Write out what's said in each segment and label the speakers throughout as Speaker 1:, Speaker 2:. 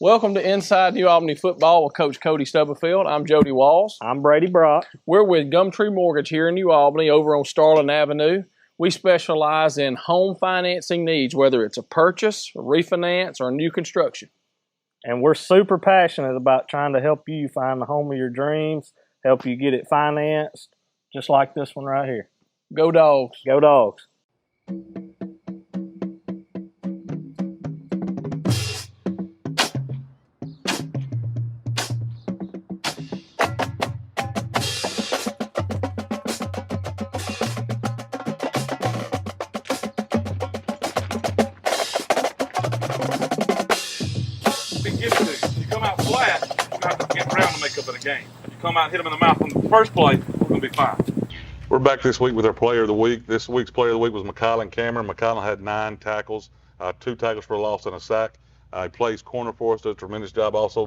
Speaker 1: Welcome to Inside New Albany Football with Coach Cody Stubblefield. I'm Jody Walls.
Speaker 2: I'm Brady Brock.
Speaker 1: We're with GumTree Mortgage here in New Albany over on Starling Avenue. We specialize in home financing needs, whether it's a purchase, a refinance, or new construction.
Speaker 2: And we're super passionate about trying to help you find the home of your dreams, help you get it financed, just like this one right here.
Speaker 1: Go Dogs.
Speaker 2: Go Dogs.
Speaker 3: You come out flat, you're going to have to get around to make up in the game. If you come out and hit them in the mouth on the first play, we're going to be fine. We're back this week with our Player of the Week. This week's Player of the Week was McCollum Cameron. McCollum had 9 tackles, 2 tackles for a loss and a sack. He plays corner for us, does a tremendous job. Also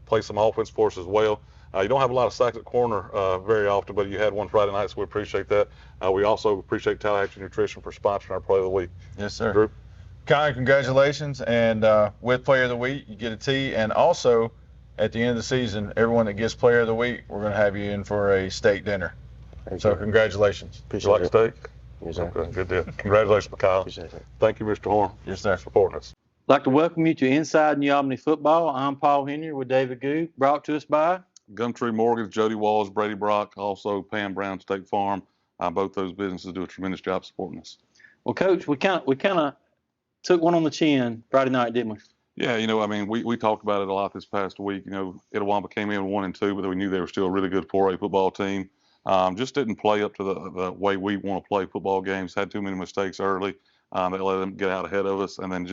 Speaker 3: plays some offense for us as well. You don't have a lot of sacks at corner very often, but you had one Friday night, so we appreciate that. We also appreciate Tallahatchie Nutrition for sponsoring our Player of the Week.
Speaker 4: Yes, sir.
Speaker 3: Drew?
Speaker 4: Kai, congratulations. And with Player of the Week, you get a T. And also, at the end of the season, everyone that gets Player of the Week, we're going to have you in for a steak dinner. So congratulations.
Speaker 3: You like steak?
Speaker 5: Yes, sir.
Speaker 3: Okay, good deal. Congratulations, McCollum.
Speaker 5: Appreciate it.
Speaker 3: Thank you, Mr. Horn.
Speaker 4: Yes, sir.
Speaker 3: For supporting us.
Speaker 6: I'd like to welcome you to Inside New Albany Football. I'm Paul Henry with David Goode, brought to us by
Speaker 3: GumTree Mortgage, Jody Walls, Brady Brock, also Pam Brown, State Farm. Both those businesses do a tremendous job supporting us.
Speaker 6: Well, Coach, we kind of took one on the chin Friday night, didn't we?
Speaker 3: Yeah, we talked about it a lot this past week. Itawamba came in 1-2, but we knew they were still a really good 4A football team. Just didn't play up to the way we want to play football games. Had too many mistakes early. They let them get out ahead of us, and then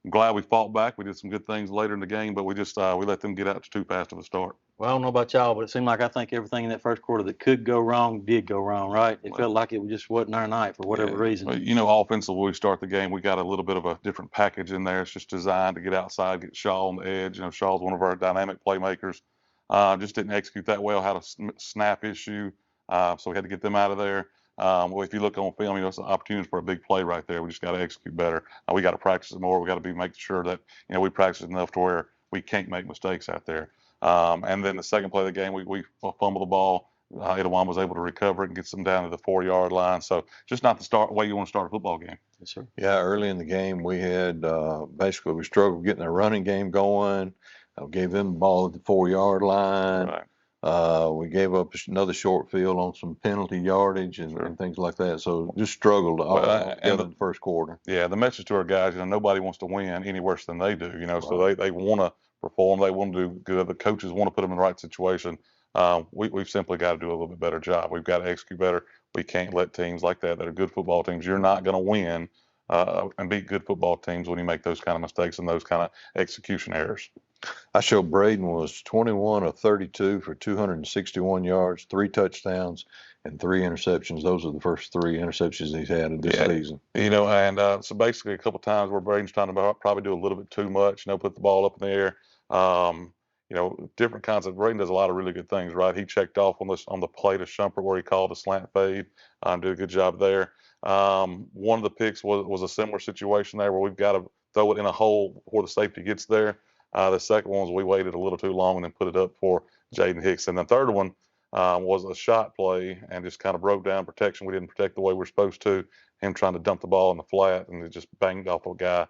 Speaker 3: I'm glad we fought back. We did some good things later in the game, but we let them get out to too fast of a start.
Speaker 6: Well, I don't know about y'all, but it seemed like I think everything in that first quarter that could go wrong did go wrong, right? It felt like it just wasn't our night for whatever reason.
Speaker 3: Offensively, we start the game, we got a little bit of a different package in there. It's just designed to get outside, get Shaw on the edge. Shaw's one of our dynamic playmakers. Just didn't execute that well, had a snap issue, so we had to get them out of there. If you look on film, it's an opportunity for a big play right there. We just got to execute better. We got to practice it more. We got to be making sure that we practice enough to where we can't make mistakes out there. And then the second play of the game, we fumbled the ball. Itawamba was able to recover it and get them down to the 4-yard line. So just not the way you want to start a football game.
Speaker 6: Yes, sir.
Speaker 5: Yeah, early in the game, we had basically we struggled getting a running game going. Gave them the ball at the 4-yard line.
Speaker 3: Right.
Speaker 5: We gave up another short field on some penalty yardage and things like that. So just struggled all in the first quarter.
Speaker 3: Yeah, the message to our guys, nobody wants to win any worse than they do. So they want to perform, they want to do good. The coaches want to put them in the right situation. We've simply got to do a little bit better job. We've got to execute better. We can't let teams like that are good football teams. You're not going to win and beat good football teams when you make those kind of mistakes and those kind of execution errors.
Speaker 5: I showed Braden was 21 of 32 for 261 yards, 3 touchdowns, and 3 interceptions. Those are the first 3 interceptions he's had in this season.
Speaker 3: So basically a couple of times where Braden's trying to probably do a little bit too much, put the ball up in the air. Different kinds of. Braden does a lot of really good things, right? He checked off on the play to Shumpert where he called a slant fade, did a good job there. One of the picks was a similar situation there where we've got to throw it in a hole before the safety gets there. The second one was we waited a little too long and then put it up for Jaden Hicks. And the third one was a shot play and just kind of broke down protection. We didn't protect the way we're supposed to. Him trying to dump the ball in the flat and it just banged off a guy,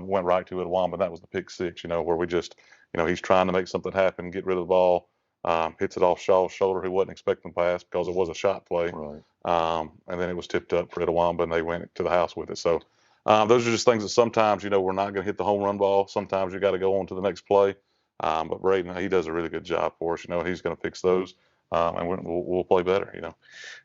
Speaker 3: went right to Itawamba. That was the pick 6, where we just, he's trying to make something happen, get rid of the ball, hits it off Shaw's shoulder. He wasn't expecting the pass because it was a shot play.
Speaker 5: Right.
Speaker 3: And then it was tipped up for Itawamba and they went to the house with it. So those are just things that sometimes, we're not going to hit the home run ball. Sometimes you got to go on to the next play. But Braden, he does a really good job for us. He's going to fix those, and we'll play better.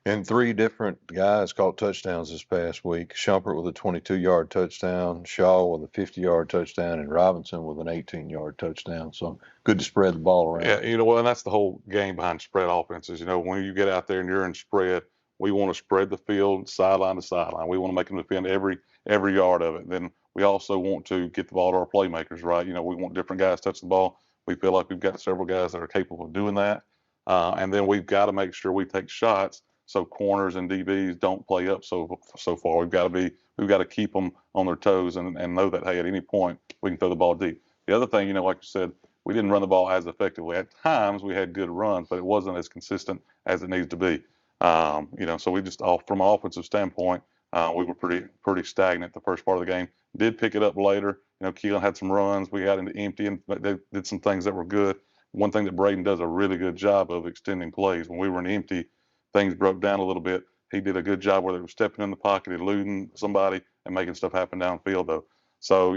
Speaker 5: And 3 different guys caught touchdowns this past week. Shumpert with a 22-yard touchdown, Shaw with a 50-yard touchdown, and Robinson with an 18-yard touchdown. So good to spread the ball around.
Speaker 3: Yeah, and that's the whole game behind spread offenses. When you get out there and you're in spread, we want to spread the field sideline to sideline. We want to make them defend every yard of it. Then we also want to get the ball to our playmakers, right? We want different guys touching the ball. We feel like we've got several guys that are capable of doing that. And then we've got to make sure we take shots so corners and DBs don't play up so far. We've got to keep them on their toes and know that, hey, at any point we can throw the ball deep. The other thing, like you said, we didn't run the ball as effectively. At times we had good runs, but it wasn't as consistent as it needs to be. So we just, from an offensive standpoint, we were pretty stagnant the first part of the game. Did pick it up later. Keelan had some runs. We got into empty, and they did some things that were good. One thing that Braden does a really good job of extending plays. When we were in empty, things broke down a little bit. He did a good job whether it was stepping in the pocket, eluding somebody, and making stuff happen downfield, though. So,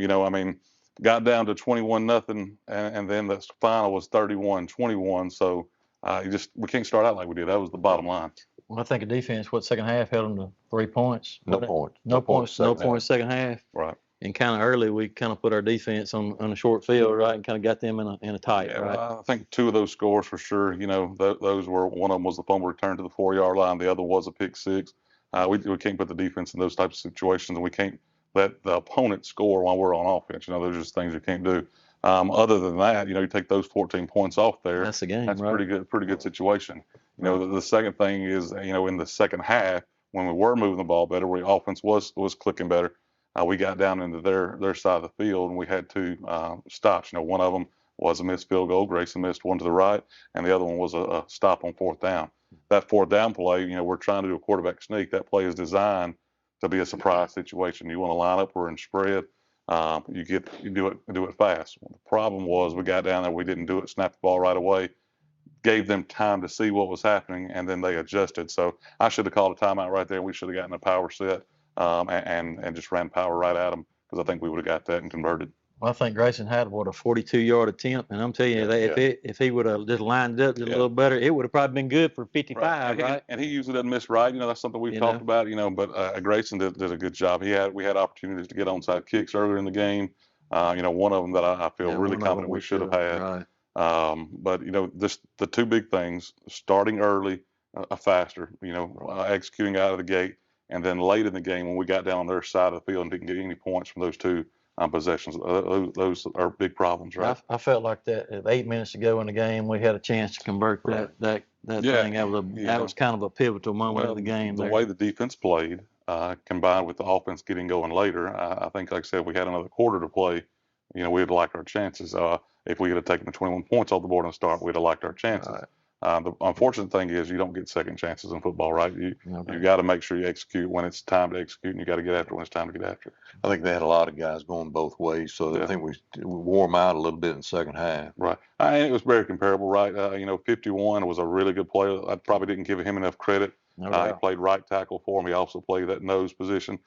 Speaker 3: got down to 21-0, and then the final was 31-21. So we can't start out like we did. That was the bottom line.
Speaker 6: Well, I think the defense, second half held them to 3 points.
Speaker 5: No points.
Speaker 6: No points second half.
Speaker 3: Right.
Speaker 6: And kind of early, we kind of put our defense on a short field, right, and kind of got them in a tight,
Speaker 3: Yeah,
Speaker 6: right?
Speaker 3: I think 2 of those scores for sure. Those were, one of them was the fumble return to the 4-yard line. The other was a pick six. We can't put the defense in those types of situations, and we can't let the opponent score while we're on offense. Those are just things you can't do. Other than that, you take those 14 points off there.
Speaker 6: That's the game,
Speaker 3: That's
Speaker 6: right?
Speaker 3: pretty good situation. The second thing is, in the second half, when we were moving the ball better, where the offense was clicking better, we got down into their side of the field, and we had 2 stops. One of them was a missed field goal. Grayson missed one to the right, and the other one was a stop on 4th down. That 4th down play, we're trying to do a quarterback sneak. That play is designed to be a surprise situation. You want to line up, we're in spread. You do it fast. The problem was we got down there, we didn't do it, snapped the ball right away, gave them time to see what was happening, and then they adjusted. So I should have called a timeout right there. We should have gotten a power set and just ran power right at them, because I think we would have got that and converted.
Speaker 6: Well, I think Grayson had a 42-yard attempt, and I'm telling you, if he would have just lined it up just a little better, it would have probably been good for 55, right?
Speaker 3: And he usually doesn't miss right. That's something we've talked about. But Grayson did a good job. We had opportunities to get onside kicks earlier in the game. One of them that I feel really confident we should have had.
Speaker 6: Right.
Speaker 3: But just the 2 big things: starting early, faster. Executing out of the gate, and then late in the game when we got down on their side of the field and didn't get any points from those 2 possessions. Those are big problems, right?
Speaker 6: I felt like that 8 minutes to go in the game, we had a chance to convert that thing. That was kind of a pivotal moment of the game.
Speaker 3: The way the defense played, combined with the offense getting going later, I think, like I said, we had another quarter to play. We'd liked our chances. If we could have taken the 21 points off the board and start, we'd have liked our chances.
Speaker 6: Right.
Speaker 3: The unfortunate thing is you don't get second chances in football, right? You got to make sure you execute when it's time to execute, and you got to get after when it's time to get after.
Speaker 5: I think they had a lot of guys going both ways, so I think we wore them out a little bit in the second half.
Speaker 3: Right. And it was very comparable, right? 51 was a really good player. I probably didn't give him enough credit. He played right tackle for him. He also played that nose position.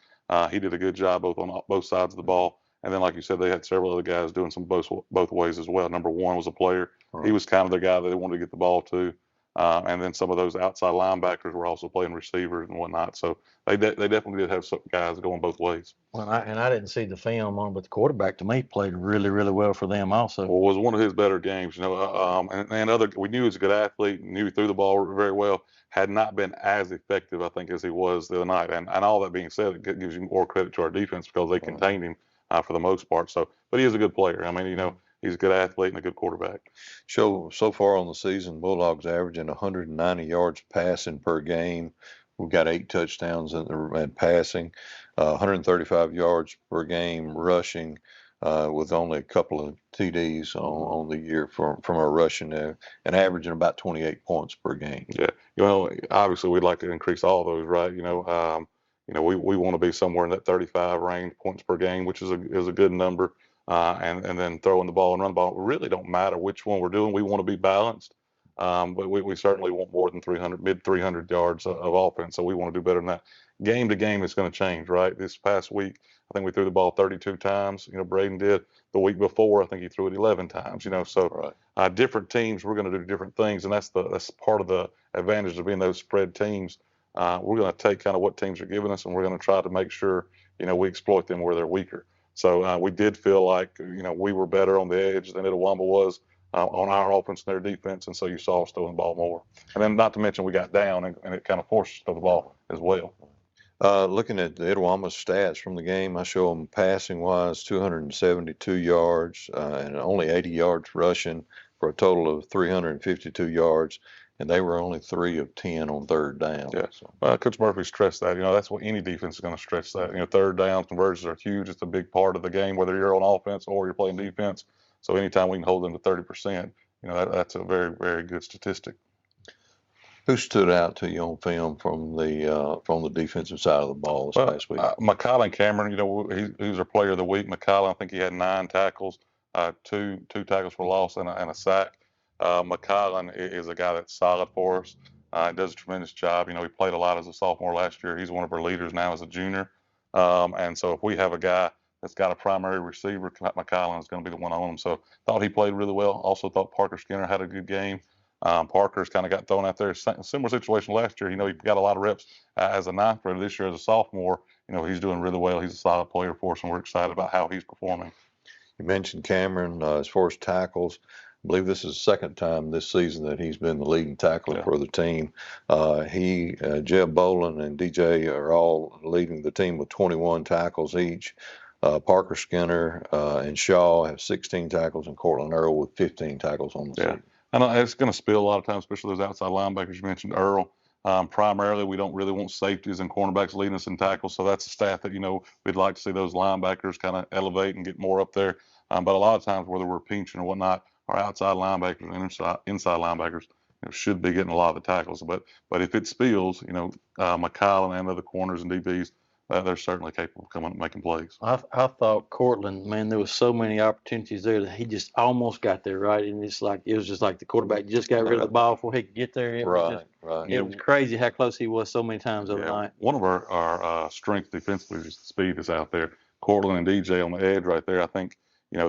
Speaker 3: He did a good job on both sides of the ball. And then, like you said, they had several other guys doing some both ways as well. Number 1 was a player. Right. He was kind of the guy that they wanted to get the ball to. And then some of those outside linebackers were also playing receivers and whatnot. So they definitely did have some guys going both ways.
Speaker 6: Well, I didn't see the film on, but the quarterback to me played really, really well for them also.
Speaker 3: Well, it was one of his better games, we knew he was a good athlete, knew he threw the ball very well, had not been as effective, I think, as he was the other night. And all that being said, it gives you more credit to our defense because they contained him for the most part. So, but he is a good player. He's a good athlete and a good quarterback.
Speaker 5: So far on the season, Bulldogs averaging 190 yards passing per game. We've got 8 touchdowns and passing, 135 yards per game rushing, with only a couple of TDs on the year from our rushing there, and averaging about 28 points per game.
Speaker 3: Yeah, obviously we'd like to increase all those, right? We want to be somewhere in that 35 range points per game, which is a good number. And then throwing the ball and run the ball. It really don't matter which one we're doing. We want to be balanced. But we certainly want more than mid 300 yards of offense. So we want to do better than that. Game to game, it's going to change, right? This past week, I think we threw the ball 32 times. Braden did. The week before, I think he threw it 11 times. So different teams, we're going to do different things, and that's part of the advantage of being those spread teams. We're going to take kind of what teams are giving us, and we're going to try to make sure we exploit them where they're weaker. So we did feel like we were better on the edge than Itawamba was on our offense and their defense, and so you saw us throwing the ball more. And then not to mention we got down, and it kind of forced us to throw the ball as well.
Speaker 5: Looking at the Itawamba stats from the game, I show them passing-wise 272 yards and only 80 yards rushing for a total of 352 yards, and they were only 3 of 10 on third down.
Speaker 3: Yeah. So. Coach Murphy stressed that. That's what any defense is going to stress that. Third down conversions are huge. It's a big part of the game, whether you're on offense or you're playing defense. So anytime we can hold them to 30%, that's a very, very good statistic.
Speaker 5: Who stood out to you on film from the defensive side of the ball this past week?
Speaker 3: McCollum Cameron, he's our player of the week. McCollum, I think he had 9 tackles, two tackles for loss and a sack. McCollum is a guy that's solid for us. Does a tremendous job. He played a lot as a sophomore last year. He's one of our leaders now as a junior. And so if we have a guy that's got a primary receiver, McCollum is going to be the one on him. So thought he played really well. Also thought Parker Skinner had a good game. Parker's kind of got thrown out there. Similar situation last year. He got a lot of reps as a 9th grader. This year as a sophomore, he's doing really well. He's a solid player for us, and we're excited about how he's performing.
Speaker 5: You mentioned Cameron as far as tackles. I believe this is the second time this season that he's been the leading tackler for the team. Jeb Bolin and DJ are all leading the team with 21 tackles each. Parker Skinner and Shaw have 16 tackles, and Cortland Earl with 15 tackles on the season.
Speaker 3: I know it's going to spill a lot of times, especially those outside linebackers you mentioned, Earl. Primarily, we don't really want safeties and cornerbacks leading us in tackles, so that's a stat that, we'd like to see those linebackers kind of elevate and get more up there. But a lot of times, whether we're pinching or whatnot, our outside linebackers and inside linebackers should be getting a lot of the tackles. But if it spills, McCollum and other corners and DBs, they're certainly capable of coming up making plays.
Speaker 6: I thought Cortland, man, there was so many opportunities there that he just almost got there, right? And it was just like the quarterback just got rid of the ball before he could get there. It was crazy how close he was so many times overnight.
Speaker 3: One of our strengths defensively is the speed that's out there. Cortland and DJ on the edge right there. I think,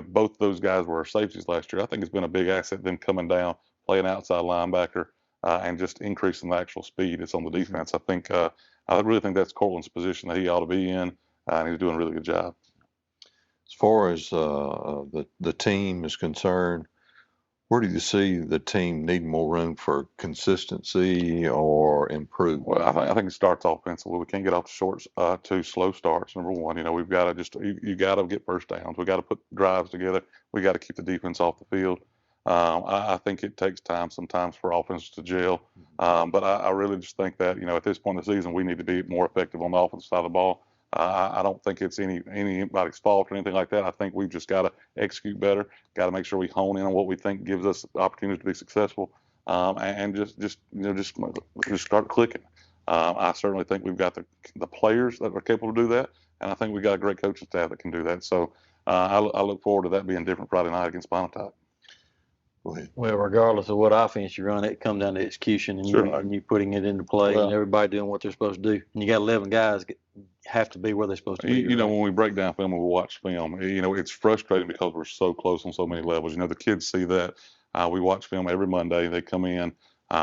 Speaker 3: both those guys were our safeties last year. I think it's been a big asset, them coming down, playing outside linebacker, and just increasing the actual speed that's on the defense. I really think that's Cortland's position that he ought to be in, and he's doing a really good job.
Speaker 5: As far as the team is concerned, where do you see the team needing more room for consistency or improvement?
Speaker 3: Well, I think it starts offensively. We can't get off the shorts to slow starts. Number one, we've got to you got to get first downs. We got to put drives together. We got to keep the defense off the field. I think it takes time sometimes for offenses to gel, but I really just think that at this point in the season we need to be more effective on the offensive side of the ball. I don't think it's anybody's fault or anything like that. I think we've just got to execute better. Got to make sure we hone in on what we think gives us the opportunity to be successful, and just start clicking. I certainly think we've got the players that are capable to do that, and I think we've got a great coaching staff that can do that. So I look forward to that being different Friday night against Pontotoc.
Speaker 6: Well, regardless of what offense you run, it comes down to execution and you putting it into play and everybody doing what they're supposed to do. And you got 11 guys have to be where they're supposed to be.
Speaker 3: When we break down film and we watch film, it's frustrating because we're so close on so many levels. The kids see that. We watch film every Monday. They come in,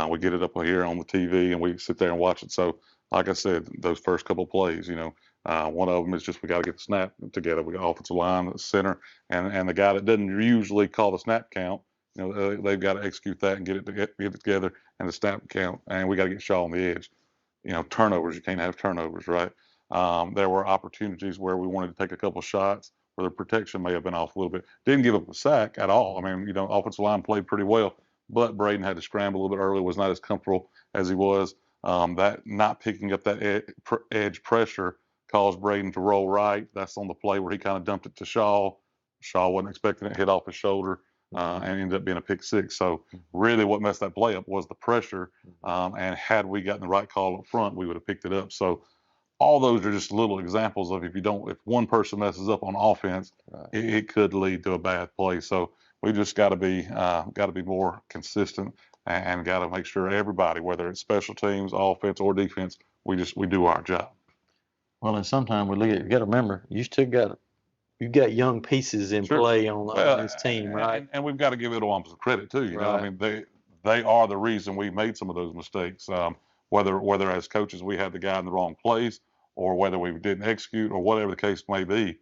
Speaker 3: we get it up here on the TV, and we sit there and watch it. So, like I said, those first couple of plays, one of them is just we got to get the snap together. We got offensive line, center, and the guy that doesn't usually call the snap count, they've got to execute that and get it together and the snap count. And we got to get Shaw on the edge. Turnovers, you can't have turnovers, right? There were opportunities where we wanted to take a couple shots where the protection may have been off a little bit. Didn't give up a sack at all. Offensive line played pretty well, but Braden had to scramble a little bit early, was not as comfortable as he was. That not picking up that edge pressure caused Braden to roll right. That's on the play where he kind of dumped it to Shaw. Shaw wasn't expecting it, hit off his shoulder. And ended up being a pick six. So really what messed that play up was the pressure. And had we gotten the right call up front, we would have picked it up. So all those are just little examples of if one person messes up on offense, it could lead to a bad play. So we just got to be more consistent and got to make sure everybody, whether it's special teams, offense or defense, we do our job.
Speaker 6: Well, and sometimes you got to remember, you've got young pieces in play on this team, right?
Speaker 3: And we've got to give Idawamba some credit too. They are the reason we made some of those mistakes. Whether as coaches we had the guy in the wrong place, or whether we didn't execute, or whatever the case may be,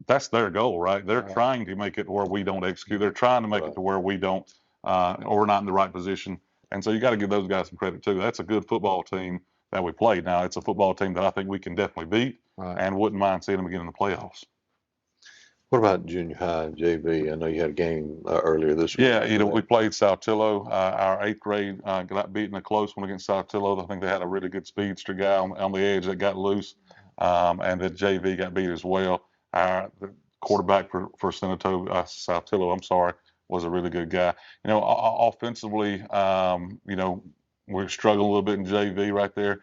Speaker 3: that's their goal, right? They're trying to make it where we don't execute. They're trying to make it to where we don't, or we're not in the right position. And so you got to give those guys some credit too. That's a good football team that we played. Now it's a football team that I think we can definitely beat, and wouldn't mind seeing them again in the playoffs.
Speaker 5: What about junior high JV? I know you had a game earlier this week.
Speaker 3: Yeah, we played Saltillo. Our 8th grade got beaten a close one against Saltillo. I think they had a really good speedster guy on the edge that got loose, and the JV got beat as well. The quarterback for Saltillo, I'm sorry, was a really good guy. Offensively, we're struggling a little bit in JV right there,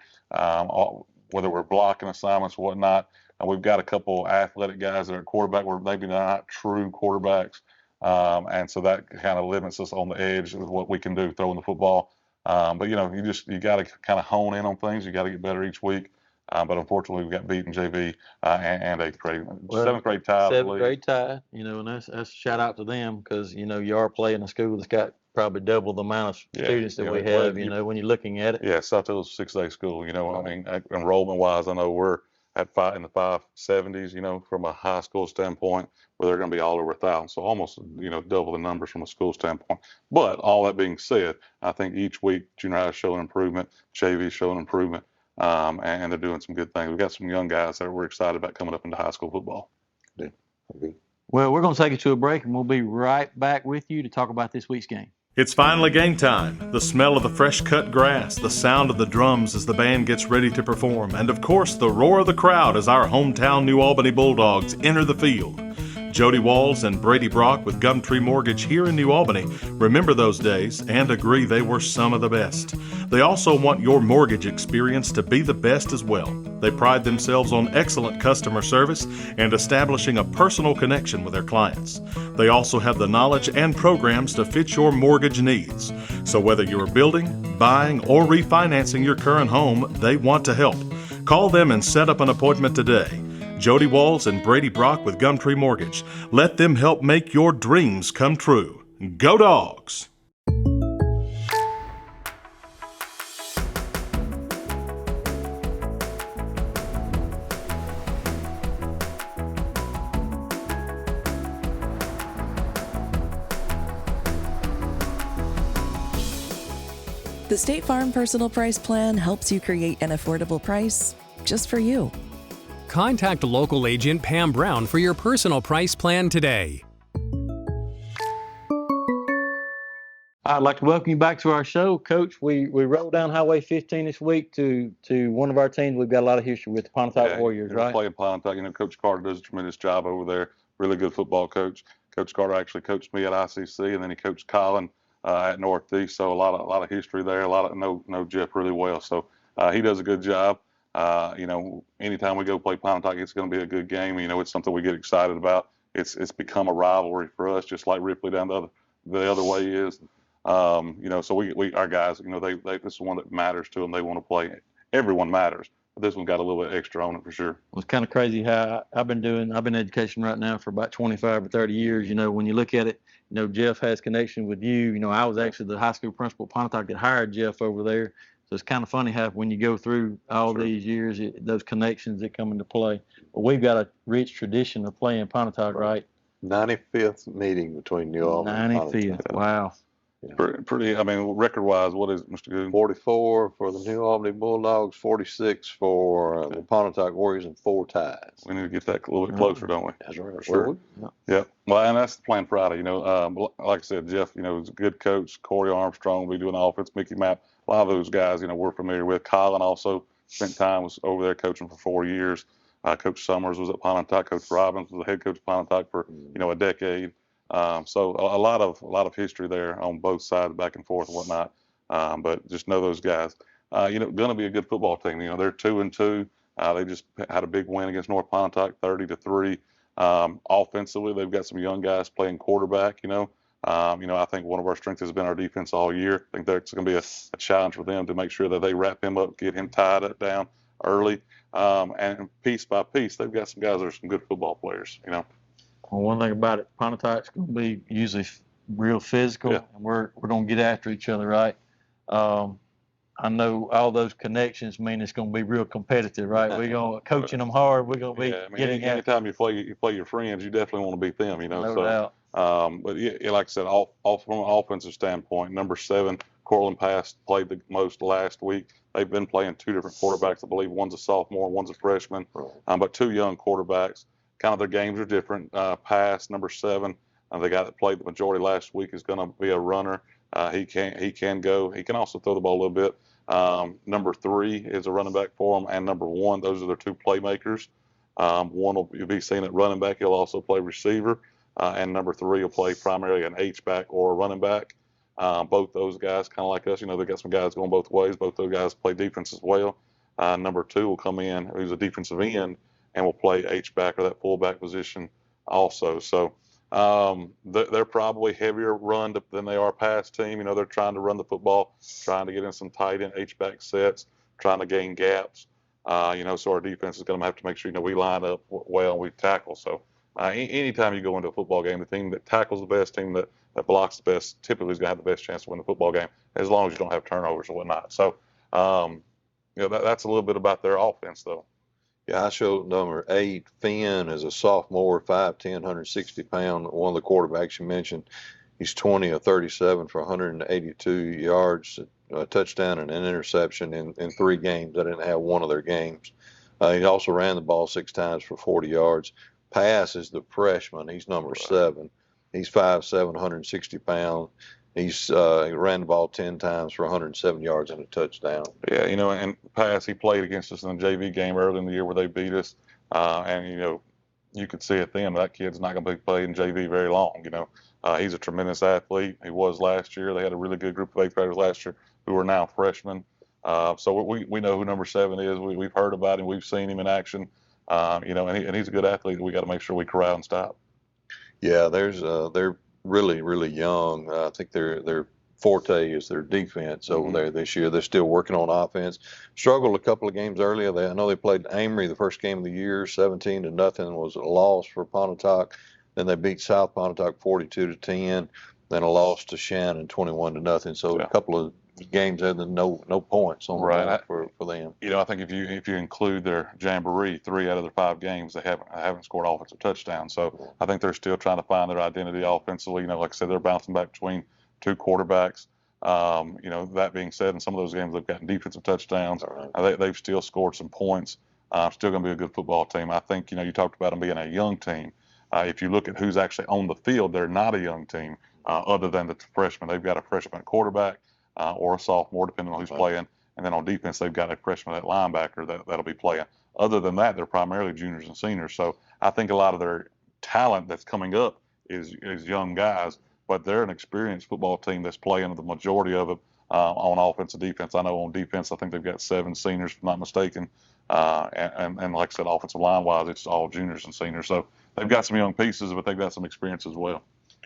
Speaker 3: whether we're blocking assignments or whatnot. We've got a couple athletic guys that are quarterback. We're maybe not true quarterbacks, and so that kind of limits us on the edge of what we can do throwing the football. But you got to kind of hone in on things. You got to get better each week. But unfortunately, we got beaten JV and 8th grade.
Speaker 6: Well,
Speaker 3: 7th grade tie.
Speaker 6: 7th grade tie. And that's a shout out to them because you are playing a school that's got probably double the amount of students that we have. When you're looking at it.
Speaker 3: Yeah, Saltillo's a 6A school. I mean, enrollment wise, I know we're at in the 570s. From a high school standpoint, where they're going to be all over 1,000. So almost double the numbers from a school standpoint. But all that being said, I think each week junior high is showing improvement, JV is showing improvement. And they're doing some good things. We've got some young guys that we're excited about coming up into high school football.
Speaker 5: Yeah.
Speaker 6: Well, we're going to take it to a break, and we'll be right back with you to talk about this week's game.
Speaker 7: It's finally game time. The smell of the fresh cut grass, the sound of the drums as the band gets ready to perform, and of course the roar of the crowd as our hometown New Albany Bulldogs enter the field. Jody Walls and Brady Brock with GumTree Mortgage here in New Albany remember those days and agree they were some of the best. They also want your mortgage experience to be the best as well. They pride themselves on excellent customer service and establishing a personal connection with their clients. They also have the knowledge and programs to fit your mortgage needs. So whether you're building, buying, or refinancing your current home, they want to help. Call them and set up an appointment today. Jody Walls and Brady Brock with GumTree Mortgage. Let them help make your dreams come true. Go Dogs!
Speaker 8: The State Farm Personal Price Plan helps you create an affordable price just for you.
Speaker 9: Contact local agent Pam Brown for your personal price plan today.
Speaker 6: I'd like to welcome you back to our show. Coach, we rode down Highway 15 this week to one of our teams. We've got a lot of history with the Pontotoc Warriors, right?
Speaker 3: Playing Pontotoc. Coach Carter does a tremendous job over there. Really good football coach. Coach Carter actually coached me at ICC, and then he coached Colin at Northeast. So a lot of history there. Know Jeff really well. So he does a good job. Anytime we go play Pontotoc, it's going to be a good game. It's something we get excited about. It's become a rivalry for us, just like Ripley down the other way is. So we our guys, they this is one that matters to them. They want to play. Everyone matters, but this one got a little bit extra on it for sure.
Speaker 6: Well, it's kind of crazy how I've been in education right now for about 25 or 30 years. When you look at it, Jeff has connection with you. I was actually the high school principal at Pontotoc that hired Jeff over there. So it's kind of funny how when you go through all these years, those connections that come into play. But we've got a rich tradition of playing Pontotoc, right?
Speaker 5: 95th meeting between New Albany and Pontotoc.
Speaker 6: 95th. Wow.
Speaker 3: Yeah. Pretty. Record-wise, what is it, Mr. Goode?
Speaker 5: 44 for the New Albany Bulldogs, 46 for the Pontotoc Warriors, and 4 ties.
Speaker 3: We need to get that a little bit closer, don't we?
Speaker 5: That's right.
Speaker 3: Sure. Yeah. Well, and that's the plan Friday. Like I said, Jeff, is a good coach. Corey Armstrong will be doing the offense. Mickey Mapp. A lot of those guys, we're familiar with. Colin also spent time, was over there coaching for 4 years. Coach Summers was at Pontotoc. Coach Robbins was the head coach of Pontotoc for, a decade. So a lot of history there on both sides, back and forth and whatnot. But just know those guys. Going to be a good football team. They're 2-2. They just had a big win against North Pontotoc, 30-3. Offensively, they've got some young guys playing quarterback. I think one of our strengths has been our defense all year. I think that's going to be a challenge for them to make sure that they wrap him up, get him tied up down early. And piece by piece, they've got some guys that are some good football players.
Speaker 6: Well, one thing about it, Pontotoc's going to be usually real physical, and we're going to get after each other, right? I know all those connections mean it's going to be real competitive, right? We're going to coaching them hard. We're going to be getting after.
Speaker 3: Anytime you play your friends, you definitely want to beat them,
Speaker 6: No doubt.
Speaker 3: But like I said, from an offensive standpoint, number 7, Cortland Pass, played the most last week. They've been playing 2 different quarterbacks. I believe one's a sophomore, one's a freshman, but 2 young quarterbacks. Kind of their games are different. Pass, number 7, the guy that played the majority last week is going to be a runner. He can go. He can also throw the ball a little bit. Number 3 is a running back for him, and number 1, those are their 2 playmakers. One will be seen at running back. He'll also play receiver. And number 3 will play primarily an H-back or a running back. Both those guys, kind of like us, they've got some guys going both ways. Both those guys play defense as well. Number 2 will come in, who's a defensive end, and will play H-back or that fullback position also. So they're probably heavier run than they are pass team. They're trying to run the football, trying to get in some tight end H-back sets, trying to gain gaps. So our defense is going to have to make sure, we line up well and we tackle. So anytime you go into a football game, the team that tackles the best, team that blocks the best, typically is going to have the best chance to win the football game, as long as you don't have turnovers or whatnot. So, that's a little bit about their offense, though.
Speaker 5: Yeah, I showed number 8, Finn, is a sophomore, 5'10", 160 pound. One of the quarterbacks you mentioned, he's 20 of 37 for 182 yards, a touchdown and an interception in 3 games. I didn't have one of their games. He also ran the ball 6 times for 40 yards. Pass is the freshman. He's number 7. He's 5'7", 160 pounds. He ran the ball 10 times for 107 yards and a touchdown.
Speaker 3: Yeah, and pass, he played against us in the JV game early in the year where they beat us. And you could see it then, that kid's not going to be playing JV very long. He's a tremendous athlete. He was last year. They had a really good group of 8th graders last year who are now freshmen. So we know who number 7 is. We've heard about him. We've seen him in action. And he's a good athlete that we got to make sure we corral and stop.
Speaker 5: Yeah, they're really, really young. I think their forte is their defense over there this year. They're still working on offense. Struggled a couple of games earlier. I know they played Amory the first game of the year, 17-0 was a loss for Pontotoc. Then they beat South Pontotoc 42-10. Then a loss to Shannon 21-0. So a couple of games there, no points on the board for them.
Speaker 3: I think if you include their jamboree, 3 out of their 5 games, they haven't scored offensive touchdowns. So I think they're still trying to find their identity offensively. Like I said, they're bouncing back between 2 quarterbacks. That being said, in some of those games they've gotten defensive touchdowns. They've still scored some points. Still going to be a good football team. I think you talked about them being a young team. If you look at who's actually on the field, they're not a young team other than the freshmen. They've got a freshman quarterback. Or a sophomore, depending on who's playing. And then on defense, they've got a freshman at linebacker that'll be playing. Other than that, they're primarily juniors and seniors. So I think a lot of their talent that's coming up is young guys, but they're an experienced football team that's playing the majority of it on offense and defense. I know on defense, I think they've got 7 seniors, if I'm not mistaken. And like I said, offensive line-wise, it's all juniors and seniors. So they've got some young pieces, but they've got some experience as well.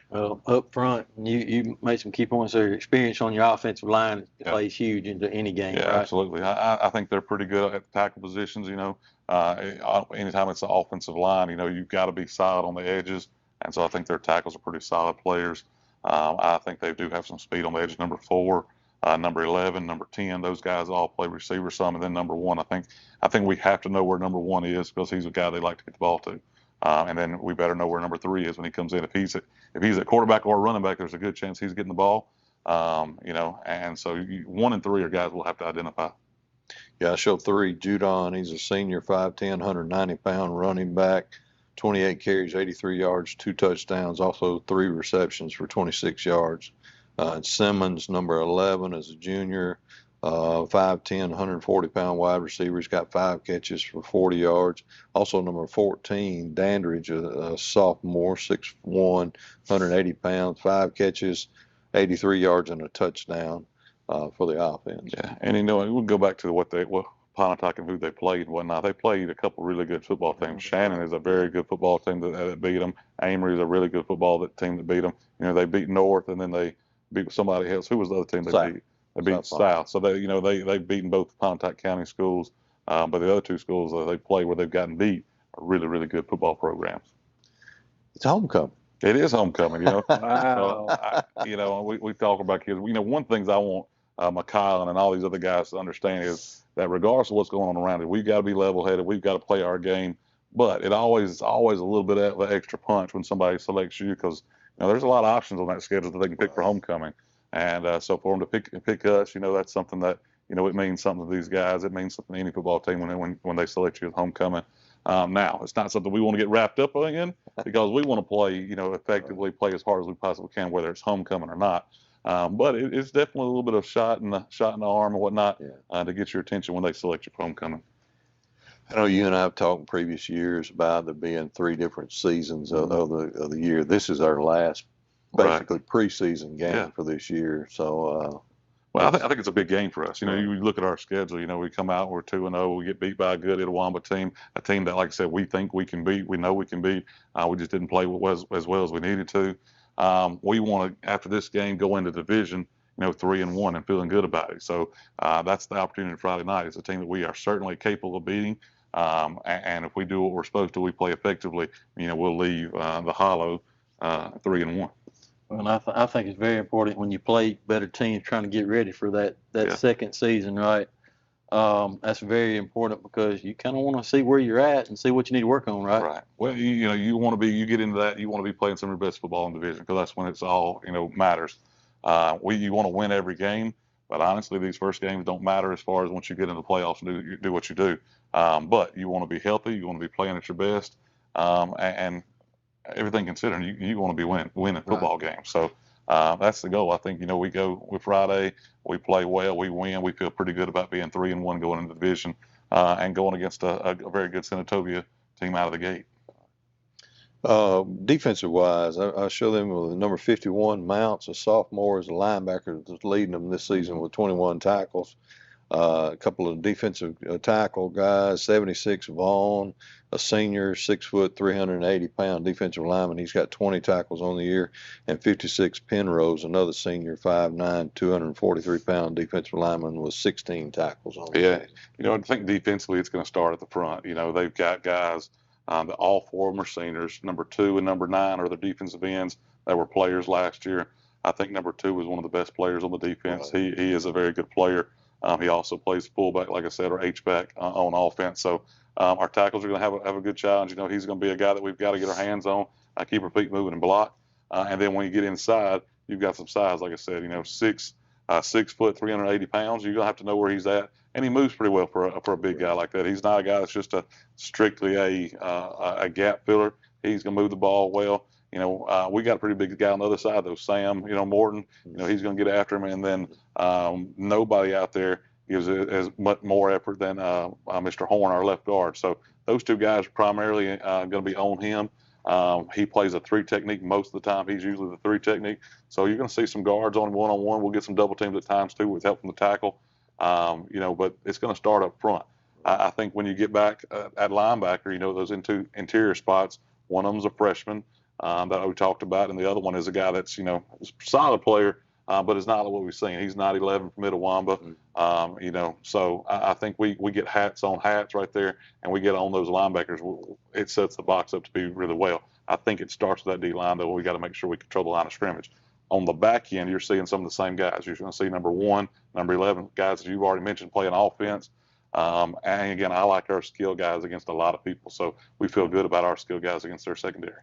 Speaker 6: Well, up front, you made some key points there. Your experience on your offensive line plays huge into any game.
Speaker 3: Yeah,
Speaker 6: right?
Speaker 3: Absolutely. I think they're pretty good at tackle positions. Anytime it's an offensive line, you've got to be solid on the edges, and so I think their tackles are pretty solid players. I think they do have some speed on the edge. Number 4, number 11, number 10, those guys all play receiver some, and then number 1. I think we have to know where number 1 is because he's a guy they like to get the ball to. And then we better know where number 3 is when he comes in. If he's at quarterback or running back, there's a good chance he's getting the ball. And so 1 and 3 are guys we'll have to identify.
Speaker 5: Yeah, I showed 3. Judon, he's a senior, 5'10", 190 pound running back, 28 carries, 83 yards, 2 touchdowns, also 3 receptions for 26 yards. Simmons, number 11, is a junior, 5'10", 140 pound wide receiver. He's got 5 catches for 40 yards. Also number 14, Dandridge, a sophomore, 6'1", 180 pounds, 5 catches, 83 yards and a touchdown for the offense.
Speaker 3: Yeah, and we'll go back to what Pontotoc and who they played and whatnot. They played a couple really good football teams. Shannon is a very good football team that beat them. Amory is a really good football team that beat them. They beat North and then they beat somebody else. Who was the other team they beat? They beat South. So they've beaten both Pontotoc County schools, but the other 2 schools that they play where they've gotten beat are really, really good football programs.
Speaker 5: It's homecoming.
Speaker 3: It is homecoming,
Speaker 6: Wow.
Speaker 3: We talk about kids. One thing I want Mikhail and all these other guys to understand is that regardless of what's going on around it, we've got to be level-headed. We've got to play our game. But it's always a little bit of an extra punch when somebody selects you because there's a lot of options on that schedule that they can pick for homecoming. And so for them to pick us, that's something that, it means something to these guys. It means something to any football team when they select you as homecoming. Now, it's not something we want to get wrapped up in because we want to play, effectively play as hard as we possibly can, whether it's homecoming or not. But it's definitely a little bit of shot in the arm and whatnot to get your attention when they select you for homecoming.
Speaker 5: I know you and I have talked in previous years about there being 3 different seasons of the year. This is our last, basically, preseason game for this year. So,
Speaker 3: well, I think it's a big game for us. You know, you look at our schedule. You know, we come out, we're 2-0. We get beat by a good Itawamba team, a team that, like I said, we think we can beat. We know we can beat. We just didn't play as well as we needed to. We want to, after this game, go into division, 3-1 and feeling good about it. So that's the opportunity Friday night. It's a team that we are certainly capable of beating. And if we do what we're supposed to, we play effectively, we'll leave the Hollow 3-1.
Speaker 6: Well, I think it's very important when you play better teams trying to get ready for that second season, right? That's very important because you kind of want to see where you're at and see what you need to work on, right?
Speaker 3: Right. Well, you want to be, you get into that, you want to be playing some of your best football in the division because that's when it's all, matters. You want to win every game, but honestly, these first games don't matter as far as once you get into the playoffs and do what you do. But you want to be healthy, you want to be playing at your best, and everything considered, you want to be winning football games. So that's the goal. I think, we go with Friday, we play well, we win, we feel pretty good about being 3-1 going into the division and going against a very good Senatobia team out of the gate.
Speaker 5: Defensive wise, I show them with the number 51 Mounts, a sophomore as a linebacker that's leading them this season with 21 tackles. A couple of defensive tackle guys, 76 Vaughn, a senior, 6 foot, 380-pound defensive lineman. He's got 20 tackles on the year, and 56 Penrose, another senior, 5'9", 243-pound defensive lineman with 16 tackles on the year.
Speaker 3: I think defensively it's going to start at the front. They've got guys that all 4 of them are seniors. Number 2 and number 9 are their defensive ends that were players last year. I think number 2 was one of the best players on the defense. Right. He is a very good player. He also plays fullback, like I said, or H-back on offense. So our tackles are going to have a good challenge. He's going to be a guy that we've got to get our hands on, keep our feet moving and block. And then when you get inside, you've got some size, like I said, 6 foot, 380 pounds. You're going to have to know where he's at. And he moves pretty well for a big guy like that. He's not a guy that's just strictly a gap filler. He's going to move the ball well. We got a pretty big guy on the other side, though, Sam, Morton. He's going to get after him. And then nobody out there gives as much more effort than Mr. Horn, our left guard. So those 2 guys are primarily going to be on him. He plays a 3 technique most of the time. He's usually the 3 technique. So you're going to see some guards on one-on-one. We'll get some double teams at times, too, with help from the tackle. But it's going to start up front. I think when you get back at linebacker, those interior spots, one of them's a freshman that we talked about, and the other one is a guy that's, a solid player, but it's not what we've seen. He's 9'11" from Itawamba, so I think we get hats on hats right there, and we get on those linebackers. It sets the box up to be really well. I think it starts with that D-line, though. We got to make sure we control the line of scrimmage. On the back end, you're seeing some of the same guys. You're going to see number 1, number 11, guys that you've already mentioned playing offense. And again, I like our skill guys against a lot of people, so we feel good about our skill guys against their secondary.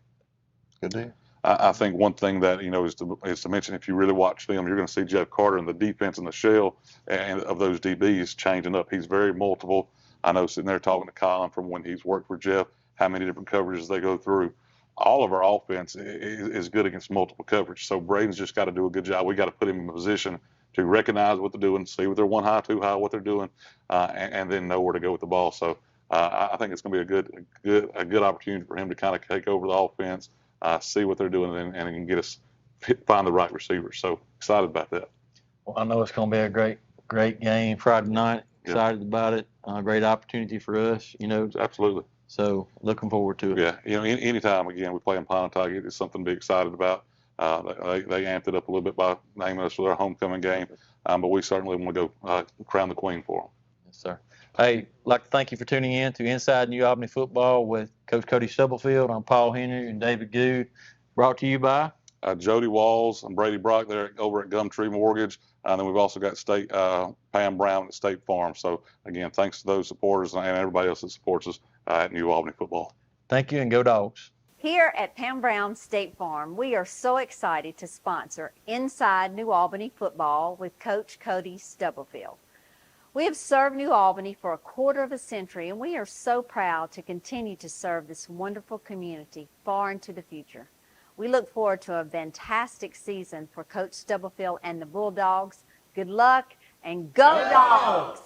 Speaker 5: Good deal.
Speaker 3: I think one thing that is to mention, if you really watch them, you're going to see Jeff Carter and the defense in the shell and of those DBs changing up. He's very multiple. I know sitting there talking to Colin from when he's worked for Jeff, how many different coverages they go through. All of our offense is good against multiple coverage. So Braden's just got to do a good job. We got to put him in a position to recognize what they're doing, see what they're 1 high, 2 high, what they're doing, and then know where to go with the ball. So I think it's going to be a good opportunity for him to kind of take over the offense. See what they're doing, and get us find the right receivers. So excited about that.
Speaker 6: Well, I know it's going to be a great game Friday night. Excited about it. Great opportunity for us.
Speaker 3: Absolutely.
Speaker 6: So looking forward to it.
Speaker 3: Yeah. Anytime again we play in Pontotoc, it's something to be excited about. They amped it up a little bit by naming us for their homecoming game, but we certainly want to go crown the queen for them.
Speaker 6: Yes, sir. Hey, I'd like to thank you for tuning in to Inside New Albany Football with Coach Cody Stubblefield. I'm Paul Henry and David Good. Brought to you by
Speaker 3: Jody Walls and Brady Brock there over at GumTree Mortgage. And then we've also got Pam Brown at State Farm. So, again, thanks to those supporters and everybody else that supports us at New Albany Football.
Speaker 6: Thank you, and go Dogs.
Speaker 10: Here at Pam Brown State Farm, we are so excited to sponsor Inside New Albany Football with Coach Cody Stubblefield. We have served New Albany for a quarter of a century, and we are so proud to continue to serve this wonderful community far into the future. We look forward to a fantastic season for Coach Stubblefield and the Bulldogs. Good luck, and go Dogs!